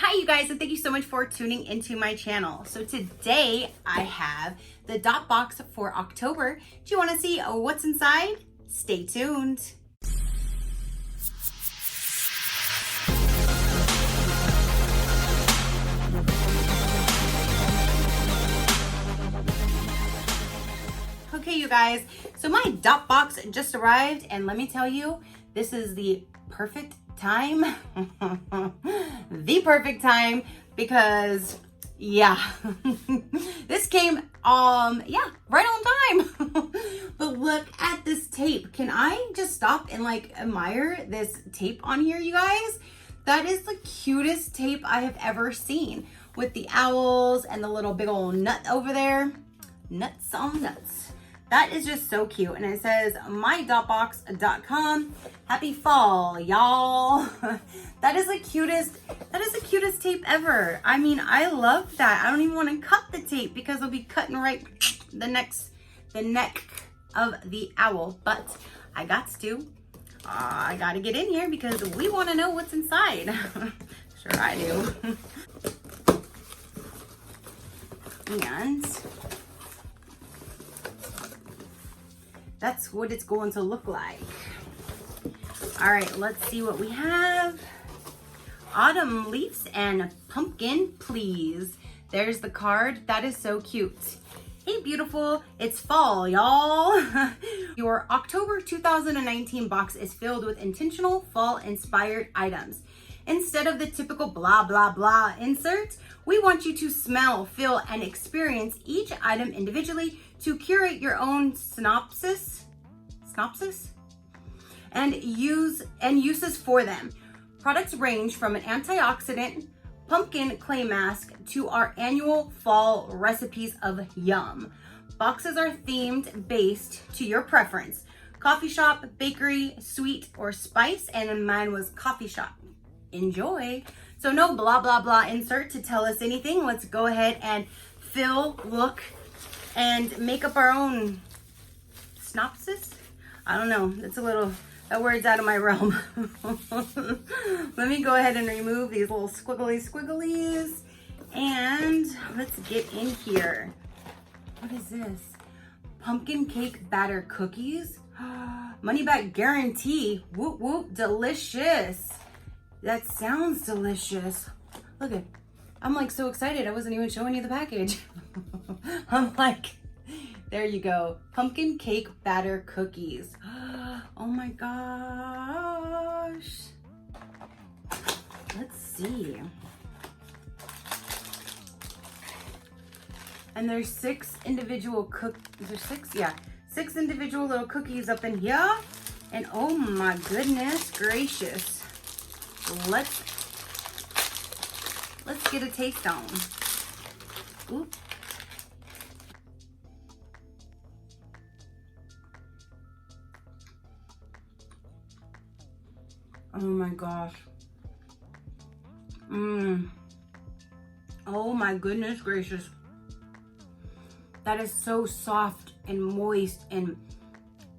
Hi you guys, and thank you so much for tuning into my channel. So today I have the Dot Boxx for October. Do you want to see what's inside? Stay tuned. Okay you guys, so my Dot Boxx just arrived, and let me tell you, this is the perfect time. The perfect time, because yeah, this came right on time. But look at this tape. Can I just stop and like admire this tape on here, you guys? That is the cutest tape I have ever seen, with the owls and the little big old nut over there. Nuts on nuts. That is just so cute. And it says mydotboxx.com. Happy fall, y'all. That is the cutest tape ever. I mean, I love that. I don't even want to cut the tape because I'll be cutting right the neck of the owl. But I I gotta get in here because we want to know what's inside. Sure I do. And that's what it's going to look like. All right, let's see what we have. Autumn leaves and pumpkin, please. There's the card. That is so cute. Hey, beautiful. It's fall, y'all. Your October 2019 box is filled with intentional fall-inspired items. Instead of the typical blah, blah, blah insert, we want you to smell, feel, and experience each item individually to curate your own synopsis and uses for them. Products range from an antioxidant pumpkin clay mask to our annual fall recipes of yum. Boxes are themed based to your preference. Coffee shop, bakery, sweet, or spice, and mine was coffee shop. Enjoy. So no blah, blah, blah insert to tell us anything. Let's go ahead and fill, look, and make up our own synopsis. I don't know. That word's out of my realm. Let me go ahead and remove these little squigglies. And let's get in here. What is this? Pumpkin cake batter cookies. Money back guarantee. Whoop, whoop. Delicious. That sounds delicious. Look at, I'm like so excited. I wasn't even showing you the package. I'm like, there you go. Pumpkin cake batter cookies. Oh my gosh. Let's see. And there's six individual six individual little cookies up in here. And oh my goodness gracious. Let's get a taste on. Oop. Oh my gosh. Oh my goodness gracious. That is so soft and moist, and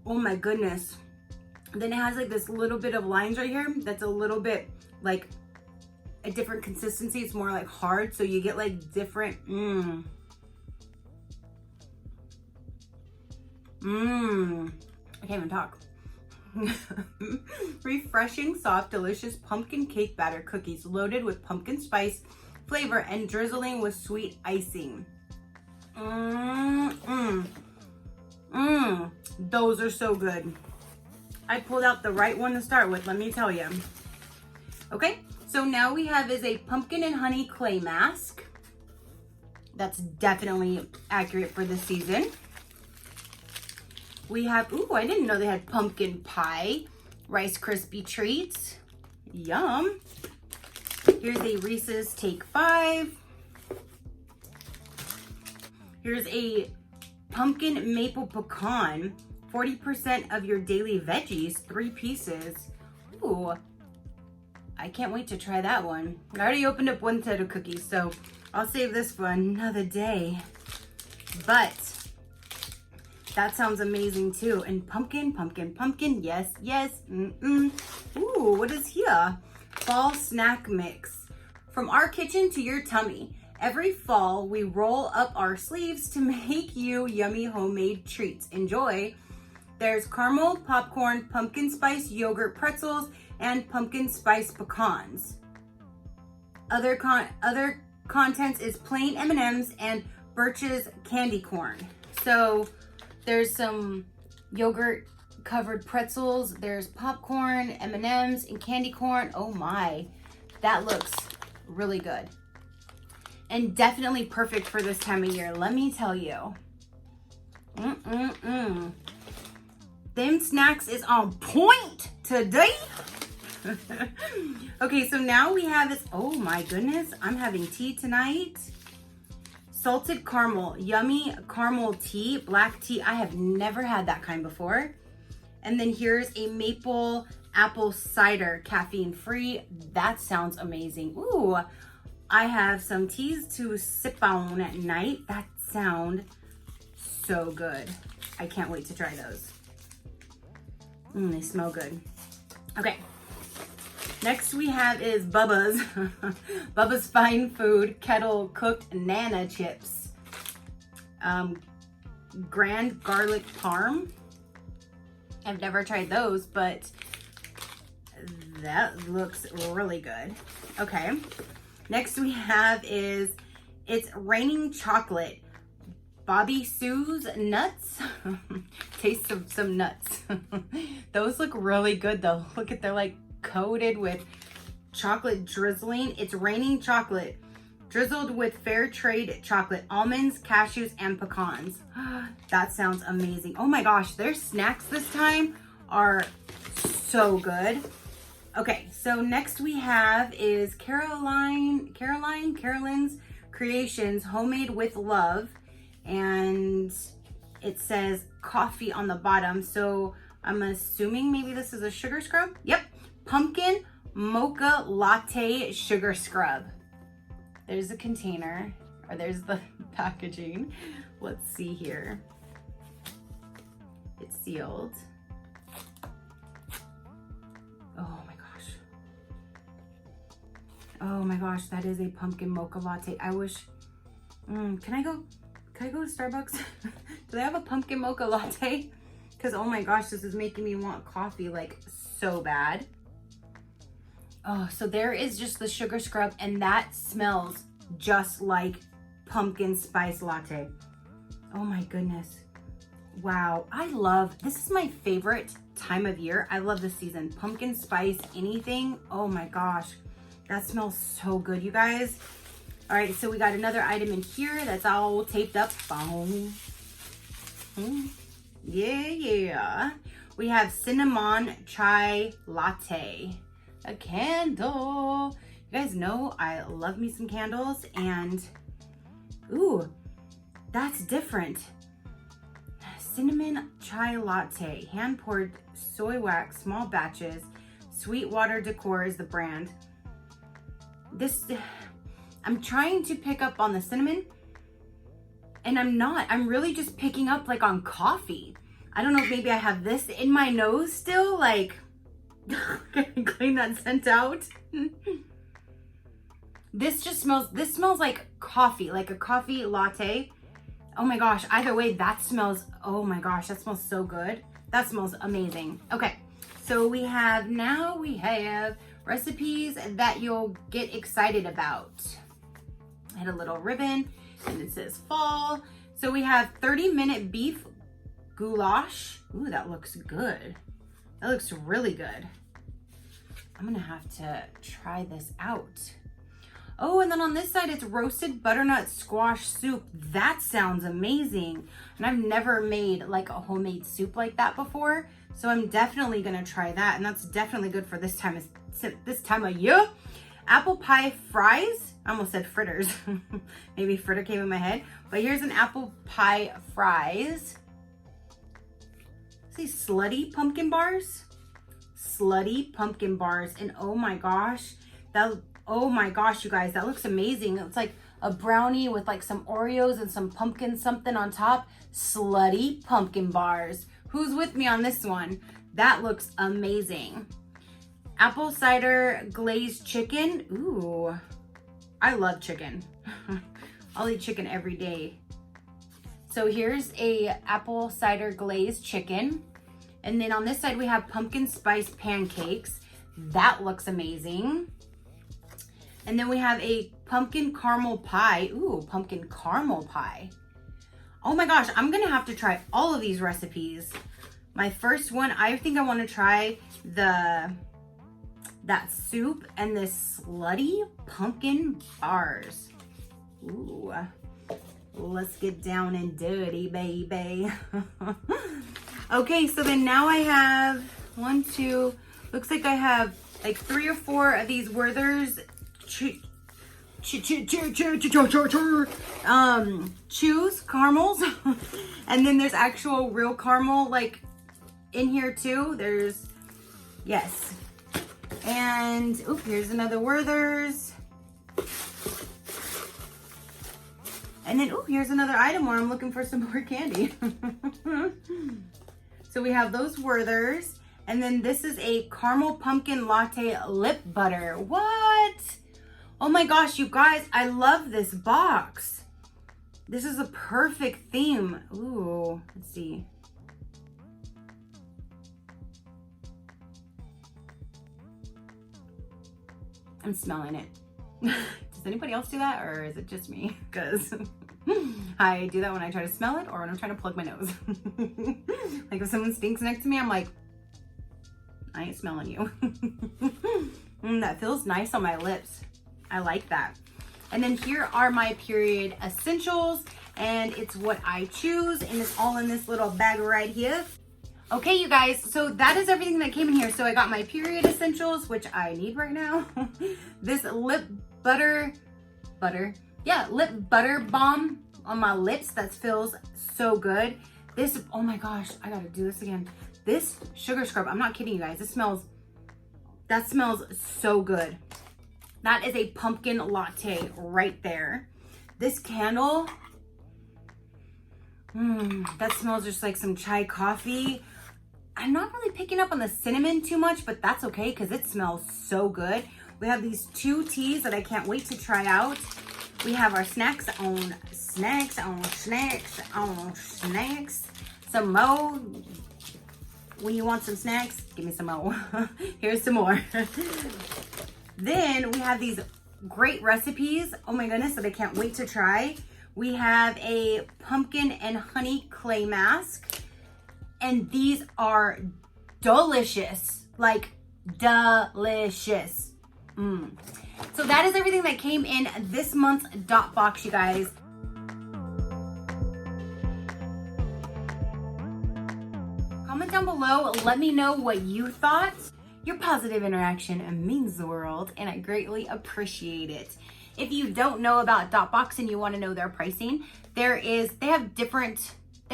oh my goodness. Then it has like this little bit of lines right here that's a little bit like a different consistency. It's more like hard, so you get like different I can't even talk. Refreshing, soft, delicious pumpkin cake batter cookies loaded with pumpkin spice flavor and drizzling with sweet icing. Those are so good. I pulled out the right one to start with, let me tell you. Okay, so now we have is a pumpkin and honey clay mask. That's definitely accurate for this season. We have, ooh, I didn't know they had pumpkin pie, Rice Krispie treats. Yum. Here's a Reese's Take 5. Here's a pumpkin maple pecan, 40% of your daily veggies, 3 pieces. Ooh, I can't wait to try that one. I already opened up one set of cookies, so I'll save this for another day. But that sounds amazing too. And pumpkin, yes. Ooh, what is here? Fall snack mix. From our kitchen to your tummy, every fall we roll up our sleeves to make you yummy homemade treats. Enjoy. There's caramel, popcorn, pumpkin spice yogurt pretzels, and pumpkin spice pecans. Other contents is plain M&Ms and Birch's candy corn. So there's some yogurt covered pretzels, there's popcorn, M&Ms, and candy corn. Oh my, that looks really good. And definitely perfect for this time of year, let me tell you. Them snacks is on point today. Okay, so now we have this, oh my goodness, I'm having tea tonight. Salted caramel, yummy caramel tea, black tea. I have never had that kind before. And then here's a maple apple cider, caffeine free. That sounds amazing. Ooh, I have some teas to sip on at night. That sound so good. I can't wait to try those. They smell good. Okay. Next we have is Bubba's. Bubba's Fine Food Kettle Cooked Nana Chips. Grand Garlic Parm. I've never tried those, but that looks really good. Okay. Next we have is It's Raining Chocolate. Bobby Sue's Nuts. Taste of some nuts. Those look really good though. Look at, they're like coated with chocolate drizzling. It's Raining Chocolate. Drizzled with fair trade chocolate, almonds, cashews, and pecans. That sounds amazing. Oh my gosh, their snacks this time are so good. Okay, so next we have is Caroline's Creations Homemade with Love. And it says coffee on the bottom. So I'm assuming maybe this is a sugar scrub. Yep, pumpkin mocha latte sugar scrub. There's the container, or there's the packaging. Let's see here. It's sealed. Oh my gosh. Oh my gosh, that is a pumpkin mocha latte. I wish, can I go to Starbucks? Do they have a pumpkin mocha latte? Because oh my gosh, this is making me want coffee like so bad. Oh, so there is just the sugar scrub, and that smells just like pumpkin spice latte. Oh my goodness. Wow, this is my favorite time of year. I love this season. Pumpkin spice anything. Oh my gosh, that smells so good, you guys. All right, so we got another item in here that's all taped up. Yeah. We have cinnamon chai latte, a candle. You guys know I love me some candles, and ooh, that's different. Cinnamon chai latte, hand poured soy wax, small batches. Sweetwater Decor is the brand. I'm trying to pick up on the cinnamon, and I'm not. I'm really just picking up like on coffee. I don't know if maybe I have this in my nose still, like, clean that scent out. This smells like coffee, like a coffee latte. Oh my gosh, either way, oh my gosh, that smells so good. That smells amazing. Okay, so we have recipes that you'll get excited about. I had a little ribbon, and it says fall. So we have 30-minute beef goulash. Ooh, that looks good. That looks really good. I'm gonna have to try this out. Oh, and then on this side, it's roasted butternut squash soup. That sounds amazing. And I've never made like a homemade soup like that before. So I'm definitely gonna try that. And that's definitely good for this time of year. Apple pie fries. I almost said fritters. Maybe fritter came in my head. But here's an apple pie fries. See, slutty pumpkin bars. Slutty pumpkin bars. And oh my gosh, you guys, that looks amazing. It's like a brownie with like some Oreos and some pumpkin something on top. Slutty pumpkin bars. Who's with me on this one? That looks amazing. Apple cider glazed chicken. Ooh, I love chicken. I'll eat chicken every day. So here's a apple cider glazed chicken. And then on this side, we have pumpkin spice pancakes. That looks amazing. And then we have a pumpkin caramel pie. Ooh, pumpkin caramel pie. Oh my gosh, I'm gonna have to try all of these recipes. My first one, I think I wanna try that soup and this slutty pumpkin bars. Ooh, let's get down and dirty, baby. Okay, so then now I have looks like I have like 3 or 4 of these Werther's chews caramels. And then there's actual real caramel like in here too. There's, yes. And oop, here's another Werther's. And then, oh, here's another item where I'm looking for some more candy. So we have those Werther's. And then this is a caramel pumpkin latte lip butter. What? Oh my gosh, you guys, I love this box. This is a perfect theme. Ooh, let's see. I'm smelling it. Does anybody else do that, or is it just me? Because I do that when I try to smell it or when I'm trying to plug my nose. Like if someone stinks next to me, I'm like, I ain't smelling you. That feels nice on my lips. I like that. And then here are my period essentials, and it's what I choose, and it's all in this little bag right here. Okay, you guys, so that is everything that came in here. So I got my period essentials, which I need right now. This lip butter balm on my lips that feels so good. This, oh my gosh, I gotta do this again. This sugar scrub, I'm not kidding you guys, that smells so good. That is a pumpkin latte right there. This candle, that smells just like some chai coffee. I'm not really picking up on the cinnamon too much, but that's okay because it smells so good. We have these 2 teas that I can't wait to try out. We have our snacks on snacks on snacks on snacks. Some more. When you want some snacks, give me some more. Here's some more. Then we have these great recipes. Oh my goodness, that I can't wait to try. We have a pumpkin and honey clay mask. And these are delicious, like delicious. So that is everything that came in this month's Dot Boxx, you guys. Comment down below, let me know what you thought. Your positive interaction means the world, and I greatly appreciate it. If you don't know about Dot Boxx and you want to know their pricing, they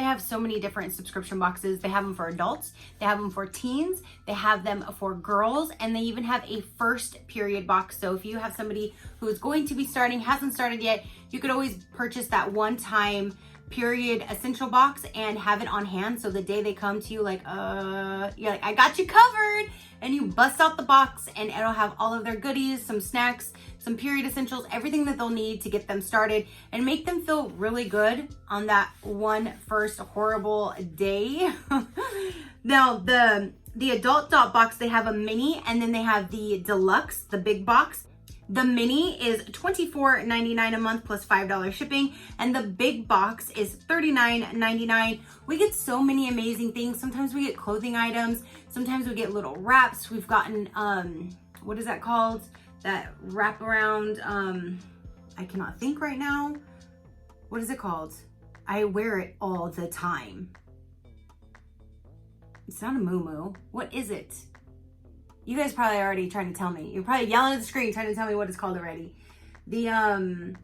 have so many different subscription boxes. They have them for adults, they have them for teens, they have them for girls, and they even have a first period box. So if you have somebody who is going to be starting, hasn't started yet, you could always purchase that one-time period essential box and have it on hand. So the day they come to you, like, you're like, I got you covered. And you bust out the box and it'll have all of their goodies, some snacks, some period essentials, everything that they'll need to get them started and make them feel really good on that one first horrible day. Now, the adult Dot Boxx, they have a mini and then they have the deluxe, the big box. The mini is $24.99 a month plus $5 shipping, and the big box is $39.99. We get so many amazing things. Sometimes we get clothing items. Sometimes we get little wraps. We've gotten, what is that called? That wrap around, I cannot think right now. What is it called? I wear it all the time. It's not a muumuu. What is it? You guys probably already trying to tell me. You're probably yelling at the screen trying to tell me what it's called already. The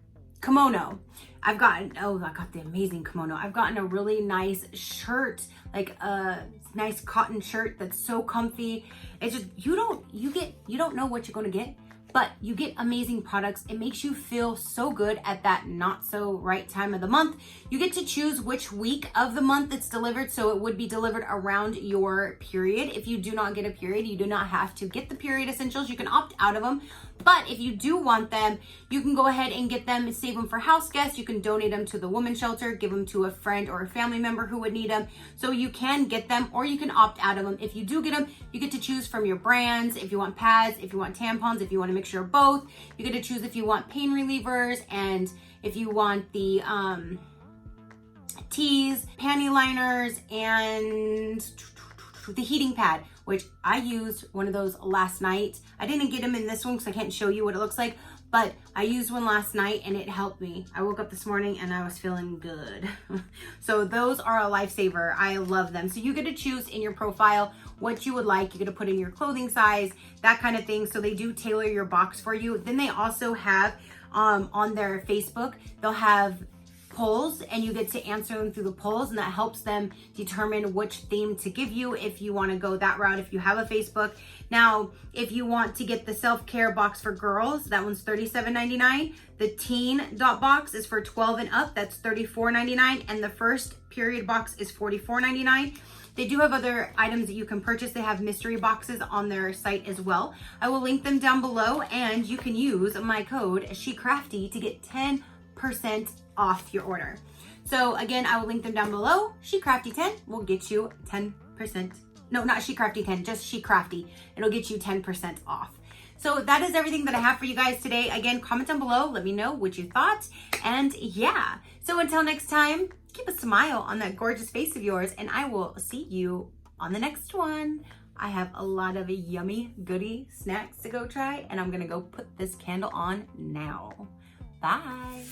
kimono. I got the amazing kimono. I've gotten a really nice shirt, like a nice cotton shirt that's so comfy. It's just, you don't know what you're gonna get, but you get amazing products. It makes you feel so good at that not so right time of the month. You get to choose which week of the month it's delivered, so it would be delivered around your period. If you do not get a period, you do not have to get the period essentials. You can opt out of them, But if you do want them, you can go ahead and get them, save them for house guests. You can donate them to the women's shelter, give them to a friend or a family member who would need them. So you can get them, or you can opt out of them. If you do get them, you get to choose from your brands. If you want pads, if you want tampons, if you want a mixture of both, you get to choose if you want pain relievers, and if you want the tees, panty liners, and the heating pad, which I used one of those last night. I didn't get them in this one because I can't show you what it looks like, but I used one last night and it helped me. I woke up this morning and I was feeling good. So those are a lifesaver. I love them. So you get to choose in your profile what you would like. You get to put in your clothing size, that kind of thing. So they do tailor your box for you. Then they also have on their Facebook, they'll have polls, and you get to answer them through the polls, and that helps them determine which theme to give you if you want to go that route, if you have a Facebook. Now, if you want to get the self-care box for girls, that one's $37.99. The teen Dot Boxx is for 12 and up, that's $34.99, and the first period box is $44.99. They do have other items that you can purchase. They have mystery boxes on their site as well. I will link them down below, and you can use my code SheCrafty to get 10% off your order. So again, I will link them down below. SheCrafty10 will get you 10%. No, not SheCrafty10, just SheCrafty. It'll get you 10% off. So that is everything that I have for you guys today. Again, comment down below. Let me know what you thought. And yeah, so until next time, keep a smile on that gorgeous face of yours, and I will see you on the next one. I have a lot of yummy goodie snacks to go try, and I'm gonna go put this candle on now. Bye.